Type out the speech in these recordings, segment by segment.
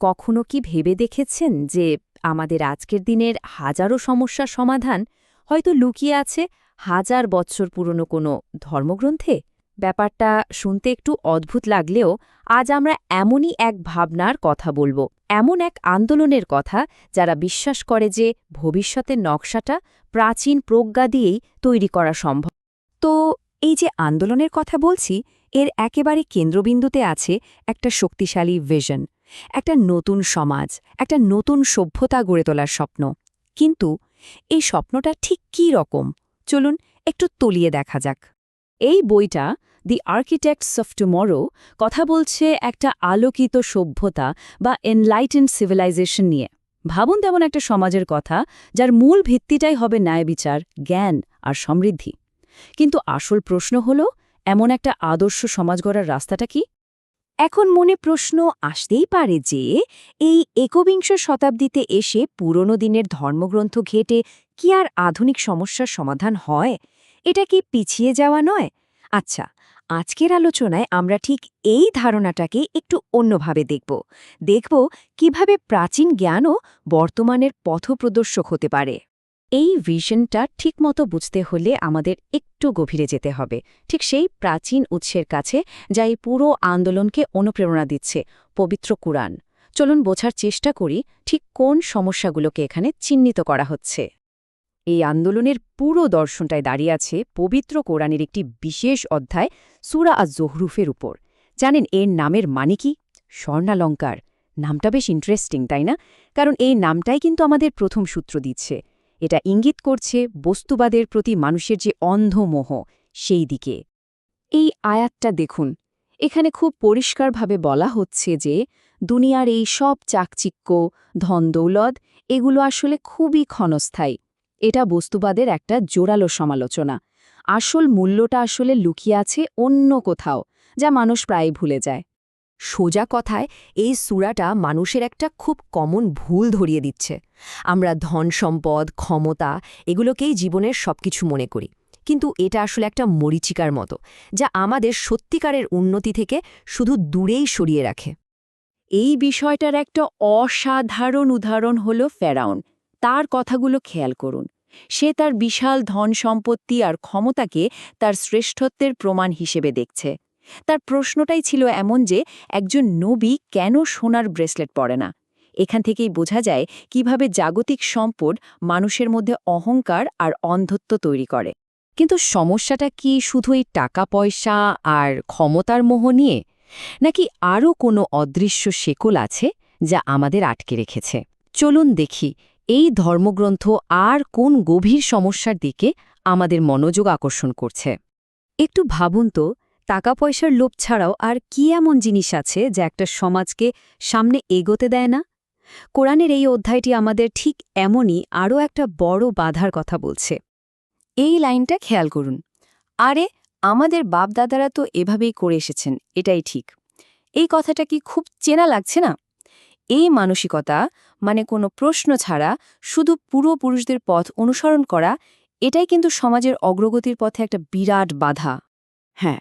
কখনো কি ভেবে দেখেছেন যে আমাদের আজকের দিনের হাজারো সমস্যার সমাধান হয়তো লুকিয়ে আছে হাজার বছর পুরনো কোনো ধর্মগ্রন্থে? ব্যাপারটা শুনতে একটু অদ্ভুত লাগলেও আজ আমরা এমনই এক ভাবনার কথা বলবো, এমন এক আন্দোলনের কথা যারা বিশ্বাস করে যে ভবিষ্যতের নকশাটা প্রাচীন প্রজ্ঞা দিয়েই তৈরি করা সম্ভব। তো এই যে আন্দোলনের কথা বলছি, এর একেবারে কেন্দ্রবিন্দুতে আছে একটা শক্তিশালী ভিশন, একটা নতুন সমাজ, একটা নতুন সভ্যতা গড়ে তোলার স্বপ্ন। কিন্তু এই স্বপ্নটা ঠিক কী রকম? চলুন একটু তলিয়ে দেখা যাক। এই বইটা দি আর্কিটেক্টস অফ টুমরো কথা বলছে একটা আলোকিত সভ্যতা বা এনলাইটেন্ড সিভিলাইজেশন নিয়ে। ভাবুন তেমন একটা সমাজের কথা যার মূল ভিত্তিটাই হবে ন্যায়বিচার, জ্ঞান আর সমৃদ্ধি। কিন্তু আসল প্রশ্ন হল, এমন একটা আদর্শ সমাজ গড়ার রাস্তাটা কি? এখন মনে প্রশ্ন আসতেই পারে যে এই একবিংশ শতাব্দীতে এসে পুরনো দিনের ধর্মগ্রন্থ ঘেঁটে কি আর আধুনিক সমস্যার সমাধান হয়? এটা কি পিছিয়ে যাওয়া নয়? আচ্ছা, আজকের আলোচনায় আমরা ঠিক এই ধারণাটাকে একটু অন্যভাবে দেখব কিভাবে প্রাচীন জ্ঞানও বর্তমানের পথপ্রদর্শক হতে পারে। এই ভিশনটা ঠিকমতো বুঝতে হলে আমাদের একটু গভীরে যেতে হবে, ঠিক সেই প্রাচীন উৎসের কাছে যা এই পুরো আন্দোলনকে অনুপ্রেরণা দিচ্ছে, পবিত্র কুরআন। চলুন বোঝার চেষ্টা করি ঠিক কোন সমস্যাগুলোকে এখানে চিহ্নিত করা হচ্ছে। এই আন্দোলনের পুরো দর্শনটায় দাঁড়িয়ে আছে পবিত্র কোরআনের একটি বিশেষ অধ্যায়, সূরা আজ-জুহরুফের উপর। জানেন এর নামের মানে কি? স্বর্ণালঙ্কার। নামটা বেশ ইন্টারেস্টিং, তাই না? কারণ এই নামটাই কিন্তু আমাদের প্রথম সূত্র দিচ্ছে। এটা ইঙ্গিত করছে বস্তুবাদের প্রতি মানুষের যে অন্ধ মোহ, সেই দিকে। এই আয়াতটা দেখুন, এখানে খুব পরিষ্কারভাবে বলা হচ্ছে যে দুনিয়ার এই সব চাকচিক্য, ধনদৌলত, এগুলো আসলে খুবই ক্ষণস্থায়ী। এটা বস্তুবাদের একটা জোরালো সমালোচনা। আসল মূল্যটা আসলে লুকিয়ে আছে অন্য কোথাও, যা মানুষ প্রায় ভুলে যায়। সোজা কথায় এই সূরাটা মানুষের একটা খুব কমন ভুল ধরিয়ে দিচ্ছে। আমরা ধন সম্পদ, ক্ষমতা এগুলোকেই জীবনের সবকিছু মনে করি, কিন্তু এটা আসলে একটা মরীচিকার মতো, যা আমাদের সত্যিকারের উন্নতি থেকে শুধু দূরেই সরিয়ে রাখে। এই বিষয়টার একটা অসাধারণ উদাহরণ হল ফেরাউন। তার কথাগুলো খেয়াল করুন। সে তার বিশাল ধন সম্পত্তি আর ক্ষমতাকে তার শ্রেষ্ঠত্বের প্রমাণ হিসেবে দেখছে। তার প্রশ্নটাই ছিল এমন যে একজন নবী কেন সোনার ব্রেসলেট পরে না। এখান থেকেই বোঝা যায় কিভাবে জাগতিক সম্পদ মানুষের মধ্যে অহংকার আর অন্ধত্ব তৈরি করে। কিন্তু সমস্যাটা কি শুধু এই টাকা পয়সা আর ক্ষমতার মোহ নিয়ে, নাকি আরও কোনো অদৃশ্য শেকল আছে যা আমাদের আটকে রেখেছে? চলুন দেখি এই ধর্মগ্রন্থ আর কোন গভীর সমস্যার দিকে আমাদের মনোযোগ আকর্ষণ করছে। একটু ভাবুন তো, টাকা পয়সার লোভ ছাড়াও আর কি এমন জিনিস আছে যা একটা সমাজকে সামনে এগোতে দেয় না? কোরআনের এই অধ্যায়টি আমাদের ঠিক এমনই আরও একটা বড় বাধার কথা বলছে। এই লাইনটা খেয়াল করুন, আরে আমাদের বাপদাদারা তো এভাবেই করে এসেছেন, এটাই ঠিক। এই কথাটা কি খুব চেনা লাগছে না? এই মানসিকতা, মানে কোনো প্রশ্ন ছাড়া শুধু পূর্বপুরুষদের পথ অনুসরণ করা, এটাই কিন্তু সমাজের অগ্রগতির পথে একটা বিরাট বাধা। হ্যাঁ,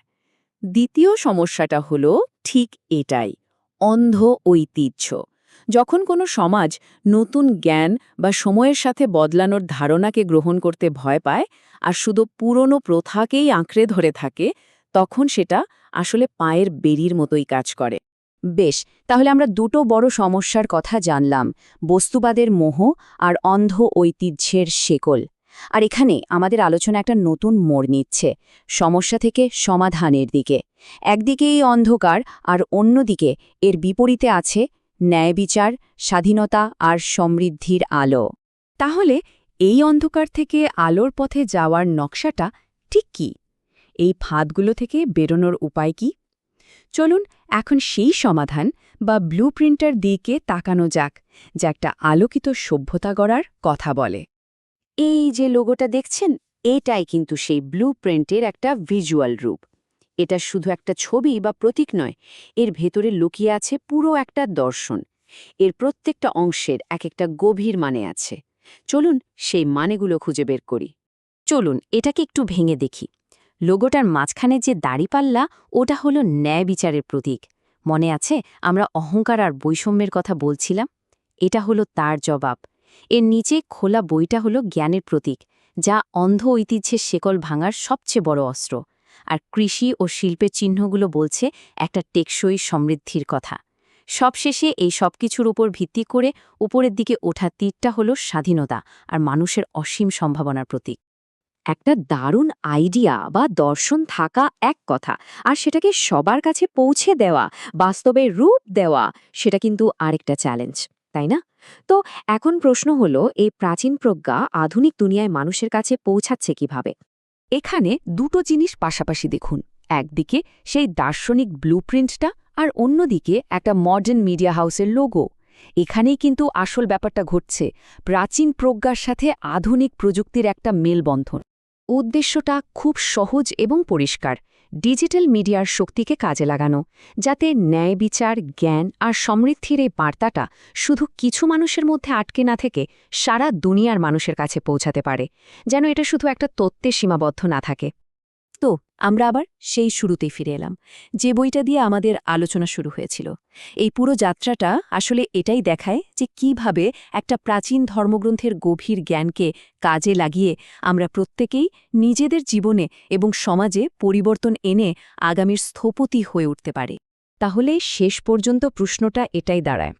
দ্বিতীয় সমস্যাটা হলো ঠিক এটাই, অন্ধ ঐতিহ্য। যখন কোনো সমাজ নতুন জ্ঞান বা সময়ের সাথে বদলানোর ধারণাকে গ্রহণ করতে ভয় পায় আর শুধু পুরনো প্রথাকেই আঁকড়ে ধরে থাকে, তখন সেটা আসলে পায়ের বেড়ির মতোই কাজ করে। বেশ, তাহলে আমরা দুটো বড় সমস্যার কথা জানলাম, বস্তুবাদের মোহ আর অন্ধ ঐতিহ্যের শেকল। আর এখানে আমাদের আলোচনা একটা নতুন মোড় নিচ্ছে, সমস্যা থেকে সমাধানের দিকে। একদিকে এই অন্ধকার আর অন্যদিকে এর বিপরীতে আছে ন্যায়বিচার, স্বাধীনতা আর সমৃদ্ধির আলো। তাহলে এই অন্ধকার থেকে আলোর পথে যাওয়ার নকশাটা ঠিক কী? এই ফাঁদগুলো থেকে বেরোনোর উপায় কি? চলুন এখন সেই সমাধান বা ব্লুপ্রিন্টার দিকে তাকানো যাক, যা একটা আলোকিত সভ্যতা গড়ার কথা বলে। এই যে লোগোটা দেখছেন, এটাই কিন্তু সেই ব্লুপ্রিন্টের একটা ভিজুয়াল রূপ। এটা শুধু একটা ছবি বা প্রতীক নয়, এর ভেতরে লুকিয়ে আছে পুরো একটা দর্শন। এর প্রত্যেকটা অংশের এক একটা গভীর মানে আছে। চলুন সেই মানেগুলো খুঁজে বের করি। চলুন এটাকে একটু ভেঙে দেখি। লোগোটার মাঝখানে যে দাড়িপাল্লা, ওটা হলো ন্যায় বিচারের প্রতীক। মনে আছে আমরা অহংকার আর বৈষম্যের কথা বলছিলাম? এটা হলো তার জবাব। এর নিচে খোলা বইটা হলো জ্ঞানের প্রতীক, যা অন্ধ ঐতিহ্যের শেকল ভাঙার সবচেয়ে বড় অস্ত্র। আর কৃষি ও শিল্পের চিহ্নগুলো বলছে একটা টেকসই সমৃদ্ধির কথা। সবশেষে এই সবকিছুর উপর ভিত্তি করে উপরের দিকে ওঠা তীরটা হলো স্বাধীনতা আর মানুষের অসীম সম্ভাবনার প্রতীক। একটা দারুণ আইডিয়া বা দর্শন থাকা এক কথা, আর সেটাকে সবার কাছে পৌঁছে দেওয়া, বাস্তবে রূপ দেওয়া, সেটা কিন্তু আরেকটা চ্যালেঞ্জ, তাই না? তো এখন প্রশ্ন হলো, এই প্রাচীন প্রজ্ঞা আধুনিক দুনিয়ায় মানুষের কাছে পৌঁছাচ্ছে কিভাবে? এখানে দুটো জিনিস পাশাপাশি দেখুন। একদিকে সেই দার্শনিক ব্লুপ্রিন্টটা, আর অন্যদিকে একটা মডার্ন মিডিয়া হাউসের লোগো। এখানেই কিন্তু আসল ব্যাপারটা ঘটছে, প্রাচীন প্রজ্ঞার সাথে আধুনিক প্রযুক্তির একটা মেলবন্ধন। উদ্দেশ্যটা খুব সহজ এবং পরিষ্কার, ডিজিটাল মিডিয়ার শক্তিকে কাজে লাগানো, যাতে ন্যায় বিচার, জ্ঞান আর সমৃদ্ধির এই বার্তাটা শুধু কিছু মানুষের মধ্যে আটকে না থেকে সারা দুনিয়ার মানুষের কাছে পৌঁছাতে পারে, যেন এটা শুধু একটা তত্ত্বে সীমাবদ্ধ না থাকে। তো আমরা আবার সেই শুরুতেই ফিরে এলাম, যে বইটা দিয়ে আমাদের আলোচনা শুরু হয়েছিল। এই পুরো যাত্রাটা আসলে এটাই দেখায় যে কিভাবে একটা প্রাচীন ধর্মগ্রন্থের গভীর জ্ঞানকে কাজে লাগিয়ে আমরা প্রত্যেকেই নিজেদের জীবনে এবং সমাজে পরিবর্তন এনে আগামীর স্থপতি হয়ে উঠতে পারে। তাহলে শেষ পর্যন্ত প্রশ্নটা এটাই দাঁড়ায়,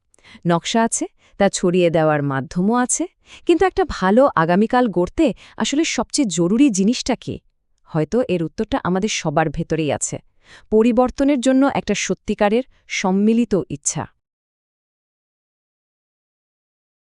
নকশা আছে, তা ছড়িয়ে দেওয়ার মাধ্যমও আছে, কিন্তু একটা ভালো আগামীকাল গড়তে আসলে সবচেয়ে জরুরি জিনিসটা কি? হয়তো এর উত্তরটা আমাদের সবার ভেতরেই আছে, পরিবর্তনের জন্য একটা সত্যিকারের সম্মিলিত ইচ্ছা।